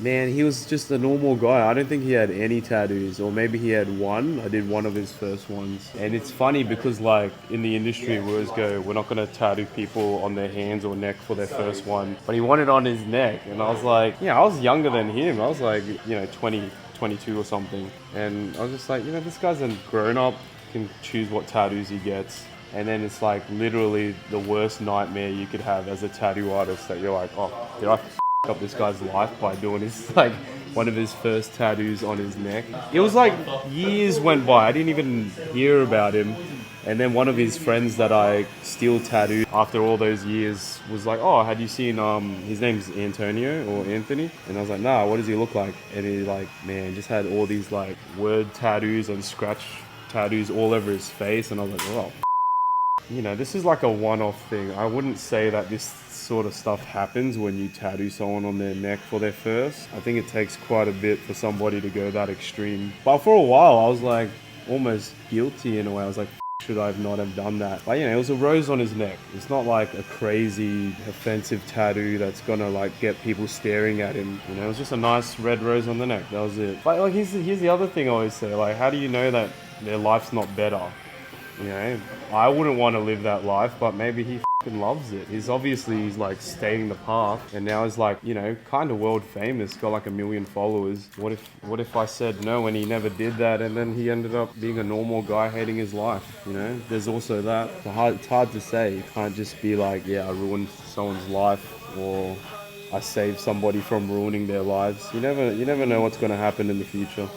Man, he was just a normal guy. I don't think he had any tattoos, or maybe he had one. I did one of his first ones. And it's funny because, like, in the industry, we always go, we're not going to tattoo people on their hands or neck for their first one. But he wanted it on his neck. And I was like, yeah, I was younger than him. I was like, 20, 22 or something. And I was just like, this guy's a grown up, can choose what tattoos he gets. And then it's like literally the worst nightmare you could have as a tattoo artist that you're like, oh, did I up this guy's life by doing his like one of his first tattoos on his neck. It was like years went by. I didn't even hear about him. And then one of his friends that I still tattooed after all those years was like, "Oh, had you seen his name's Antonio or Anthony?" And I was like, "Nah, what does he look like?" And he like, man, just had all these like word tattoos and scratch tattoos all over his face, and I was like, "Oh." This is like a one-off thing. I wouldn't say that this sort of stuff happens when you tattoo someone on their neck for their first. I think it takes quite a bit for somebody to go that extreme. But for a while, I was like almost guilty in a way. I was like, should I have not have done that? But it was a rose on his neck. It's not like a crazy offensive tattoo that's gonna like get people staring at him. It was just a nice red rose on the neck. That was it. But like here's the other thing I always say, like, how do you know that their life's not better? I wouldn't want to live that life, but maybe he loves it. He's like staying the path, and now he's like, kind of world famous, got like 1 million followers. What if I said no and he never did that, and then he ended up being a normal guy hating his life? There's also that. It's hard to say. You can't just be like, yeah, I ruined someone's life, or I saved somebody from ruining their lives. You never know what's going to happen in the future.